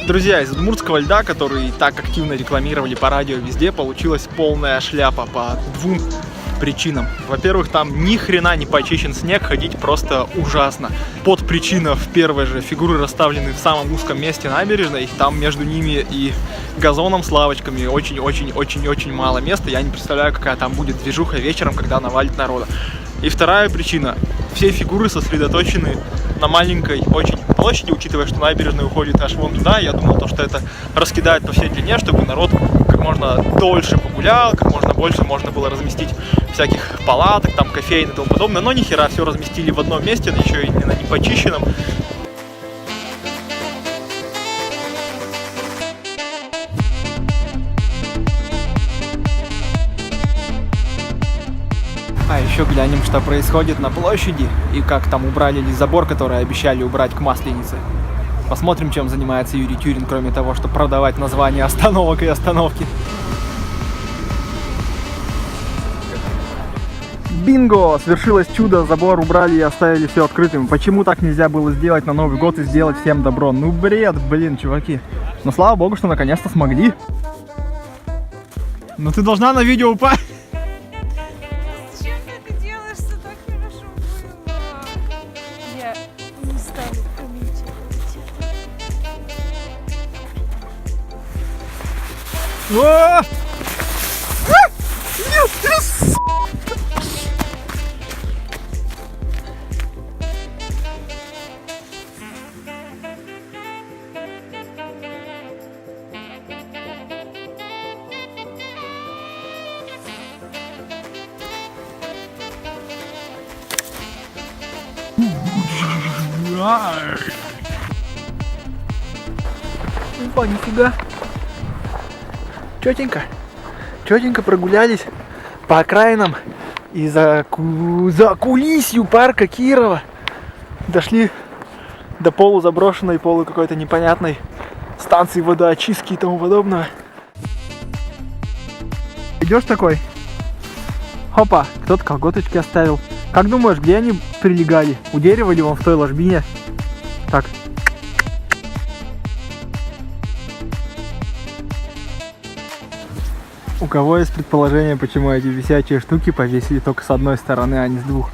Друзья, из удмуртского льда, который так активно рекламировали по радио везде, получилась полная шляпа по двум причинам. Во-первых, там ни хрена не почищен снег, ходить просто ужасно. Подпричина в первой же: фигуры расставлены в самом узком месте набережной, там между ними и газоном с лавочками очень-очень-очень-очень мало места. Я не представляю, какая там будет движуха вечером, когда навалит народа. И вторая причина: все фигуры сосредоточены на маленькой очень площади, учитывая, что набережная уходит аж вон туда. Я думал, что это раскидает по всей длине, чтобы народ как можно дольше погулял, как можно больше можно было разместить всяких палаток, там кофеин и тому подобное. Но ни хера, все разместили в одном месте, еще и на непочищенном. А еще глянем, что происходит на площади и как там убрали ли забор, который обещали убрать к Масленице. Посмотрим, чем занимается Юрий Тюрин, кроме того, чтобы продавать названия остановок и остановки. Бинго! Свершилось чудо, забор убрали и оставили все открытым. Почему так нельзя было сделать на Новый год и сделать всем добро? Ну бред, блин, чуваки. Но слава богу, что наконец-то смогли. Но ты должна на видео упасть. Зачем ты это делаешь? Все так хорошо было. Я не стану комментировать. О! Опа, нифига. Четенько прогулялись по окраинам и за кулисью парка Кирова. Дошли до полузаброшенной, какой-то непонятной станции водоочистки и тому подобного. Идешь такой? Хопа, кто-то колготочки оставил. Как думаешь, где они прилегали? У дерева или вон в той ложбине? Так. У кого есть предположение, почему эти висячие штуки повесили только с одной стороны, а не с двух?